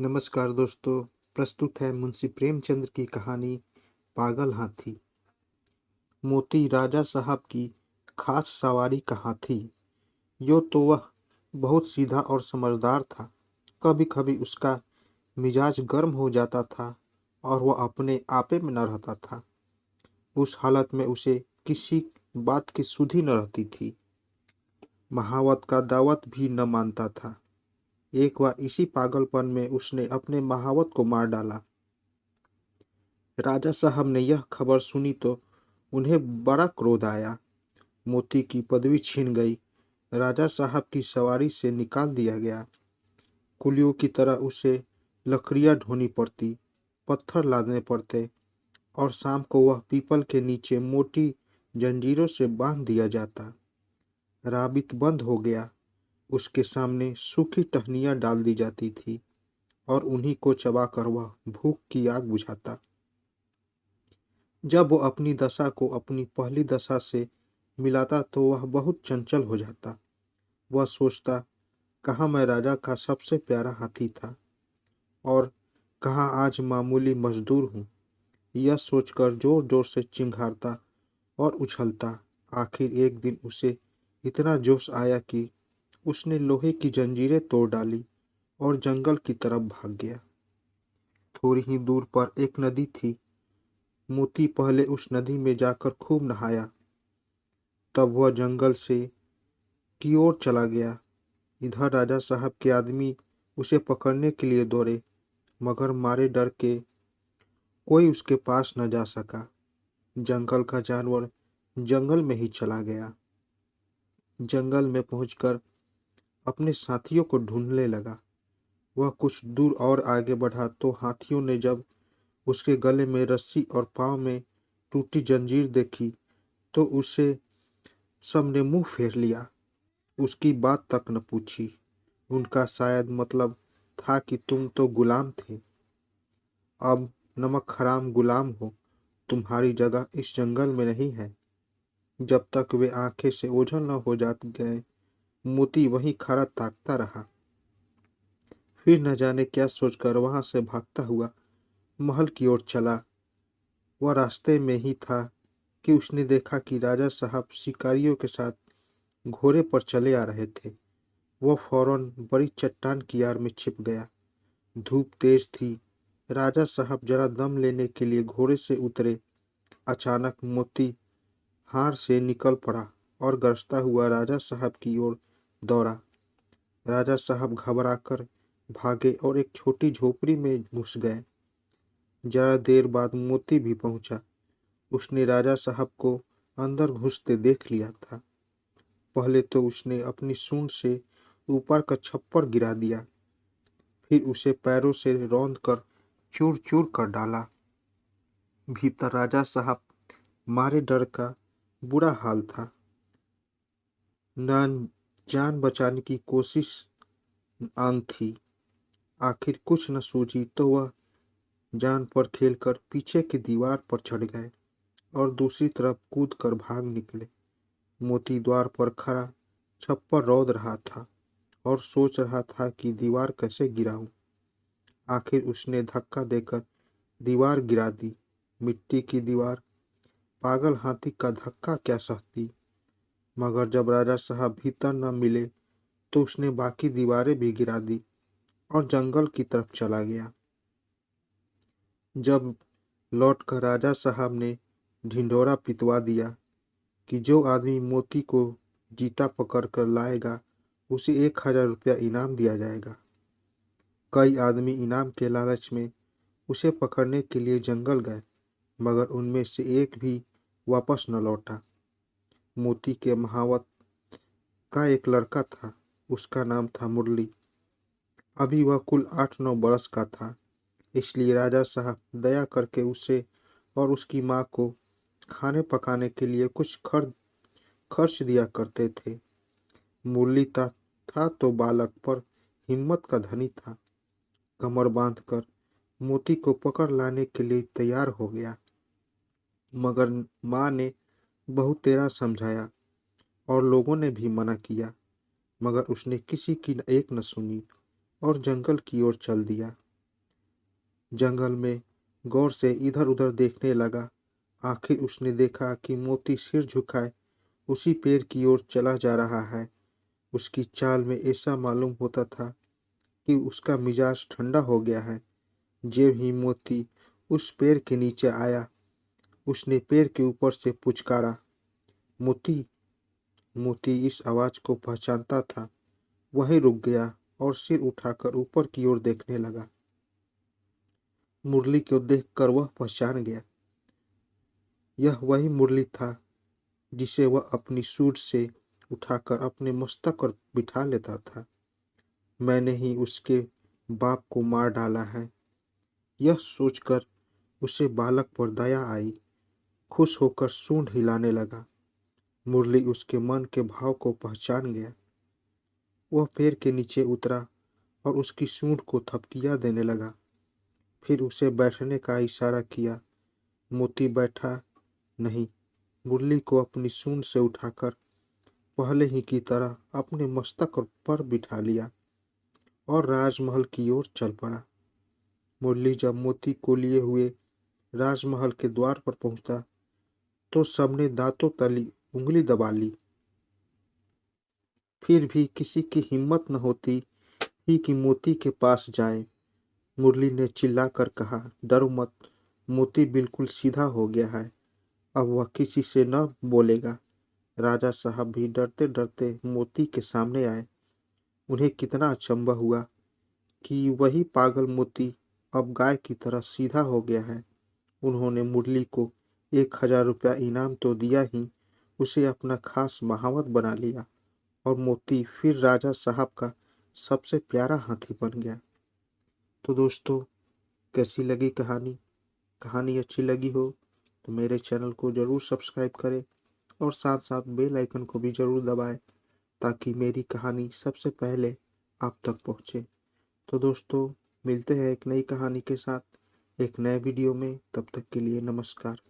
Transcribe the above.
नमस्कार दोस्तों। प्रस्तुत है मुंशी प्रेमचंद की कहानी पागल हाथी। मोती राजा साहब की खास सवारी का हाथी। यो तो वह बहुत सीधा और समझदार था। कभी कभी उसका मिजाज गर्म हो जाता था और वह अपने आपे में न रहता था। उस हालत में उसे किसी बात की सुधि न रहती थी। महावत का दावत भी न मानता था। एक बार इसी पागलपन में उसने अपने महावत को मार डाला। राजा साहब ने यह खबर सुनी तो उन्हें बड़ा क्रोध आया। मोती की पदवी छीन गई। राजा साहब की सवारी से निकाल दिया गया। कुलियों की तरह उसे लकड़ियां ढोनी पड़ती, पत्थर लादने पड़ते और शाम को वह पीपल के नीचे मोटी जंजीरों से बांध दिया जाता। राबित बंद हो गया। उसके सामने सूखी टहनियां डाल दी जाती थी और उन्हीं को चबाकर वह भूख की आग बुझाता। जब वो अपनी दशा को अपनी पहली दशा से मिलाता तो वह बहुत चंचल हो जाता। वह सोचता, कहाँ मैं राजा का सबसे प्यारा हाथी था और कहाँ आज मामूली मजदूर हूँ। यह सोचकर जोर जोर से चिंघारता और उछलता। आखिर एक दिन उसे इतना जोश आया कि उसने लोहे की जंजीरें तोड़ डाली और जंगल की तरफ भाग गया। थोड़ी ही दूर पर एक नदी थी। मोती पहले उस नदी में जाकर खूब नहाया। तब वह जंगल से की ओर चला गया। इधर राजा साहब के आदमी उसे पकड़ने के लिए दौड़े, मगर मारे डर के कोई उसके पास न जा सका। जंगल का जानवर जंगल में ही चला गया। जंगल में पहुंचकर अपने साथियों को ढूंढने लगा। वह कुछ दूर और आगे बढ़ा तो हाथियों ने जब उसके गले में रस्सी और पांव में टूटी जंजीर देखी तो उसे सबने मुंह फेर लिया। उसकी बात तक न पूछी। उनका शायद मतलब था कि तुम तो गुलाम थे, अब नमक हराम गुलाम हो। तुम्हारी जगह इस जंगल में नहीं है। जब तक वे आंखें से ओझल न हो जाते गए, मोती वहीं खड़ा ताकता रहा। फिर न जाने क्या सोचकर वहां से भागता हुआ महल की ओर चला। वह रास्ते में ही था कि उसने देखा कि राजा साहब शिकारियों के साथ घोड़े पर चले आ रहे थे। वह फौरन बड़ी चट्टान की आड़ में छिप गया। धूप तेज थी। राजा साहब जरा दम लेने के लिए घोड़े से उतरे। अचानक मोती हार से निकल पड़ा और गरजता हुआ राजा साहब की ओर दौड़ा। राजा साहब घबराकर भागे और एक छोटी झोपड़ी में घुस गए। जरा देर बाद मोती भी पहुंचा। उसने राजा साहब को अंदर घुसते देख लिया था। पहले तो उसने अपनी सूंड से ऊपर का छप्पर गिरा दिया, फिर उसे पैरों से रौंद कर चूर चूर कर डाला। भीतर राजा साहब मारे डर का बुरा हाल था। न जान बचाने की कोशिश आन थी। आखिर कुछ न सूझी तो वह जान पर खेलकर पीछे की दीवार पर चढ़ गए और दूसरी तरफ कूद कर भाग निकले। मोती द्वार पर खड़ा छप्पर रौंद रहा था और सोच रहा था कि दीवार कैसे गिराऊं। आखिर उसने धक्का देकर दीवार गिरा दी। मिट्टी की दीवार पागल हाथी का धक्का क्या सहती। मगर जब राजा साहब भीतर न मिले तो उसने बाकी दीवारें भी गिरा दी और जंगल की तरफ चला गया। जब लौटकर राजा साहब ने ढिंढोरा पिटवा दिया कि जो आदमी मोती को जीता पकड़ कर लाएगा उसे 1000 रुपया इनाम दिया जाएगा। कई आदमी इनाम के लालच में उसे पकड़ने के लिए जंगल गए, मगर उनमें से एक भी वापस न लौटा। मोती के महावत का एक लड़का था। उसका नाम था मुरली। अभी वह कुल 8-9 बरस का था। इसलिए राजा साहब दया करके उसे और उसकी माँ को खाने पकाने के लिए कुछ खर्च दिया करते थे। मुरली था तो बालक, पर हिम्मत का धनी था। कमर बांधकर मोती को पकड़ लाने के लिए तैयार हो गया। मगर माँ ने बहुत तेरा समझाया और लोगों ने भी मना किया, मगर उसने किसी की एक न सुनी और जंगल की ओर चल दिया। जंगल में गौर से इधर उधर देखने लगा। आखिर उसने देखा कि मोती सिर झुकाए उसी पेड़ की ओर चला जा रहा है। उसकी चाल में ऐसा मालूम होता था कि उसका मिजाज ठंडा हो गया है। जब ही मोती उस पेड़ के नीचे आया, उसने पेड़ के ऊपर से पुचकारा, मोती। मोती इस आवाज को पहचानता था, वहीं रुक गया और सिर उठाकर ऊपर की ओर देखने लगा। मुरली को देखकर वह पहचान गया। यह वही मुरली था जिसे वह अपनी सूंड से उठाकर अपने मस्तक पर बिठा लेता था। मैंने ही उसके बाप को मार डाला है। यह सोचकर उसे बालक पर दया आई। खुश होकर सूंड हिलाने लगा। मुरली उसके मन के भाव को पहचान गया। वह पेड़ के नीचे उतरा और उसकी सूंड को थपकिया देने लगा। फिर उसे बैठने का इशारा किया। मोती बैठा नहीं। मुरली को अपनी सूंड से उठाकर पहले ही की तरह अपने मस्तक पर बिठा लिया और राजमहल की ओर चल पड़ा। मुरली जब मोती को लिए हुए राजमहल के द्वार पर पहुंचा तो सबने दांतों तली उंगली दबा ली। फिर भी किसी की हिम्मत न होती थी कि मोती के पास जाए। मुरली ने चिल्लाकर कहा, डरो मत, मोती बिल्कुल सीधा हो गया है, अब वह किसी से न बोलेगा। राजा साहब भी डरते डरते मोती के सामने आए। उन्हें कितना अचंभा हुआ कि वही पागल मोती अब गाय की तरह सीधा हो गया है। उन्होंने मुरली को 1000 रुपया इनाम तो दिया ही, उसे अपना खास महावत बना लिया और मोती फिर राजा साहब का सबसे प्यारा हाथी बन गया। तो दोस्तों, कैसी लगी कहानी? कहानी अच्छी लगी हो तो मेरे चैनल को ज़रूर सब्सक्राइब करें और साथ साथ बेल आइकन को भी ज़रूर दबाएं ताकि मेरी कहानी सबसे पहले आप तक पहुंचे। तो दोस्तों, मिलते हैं एक नई कहानी के साथ एक नए वीडियो में। तब तक के लिए नमस्कार।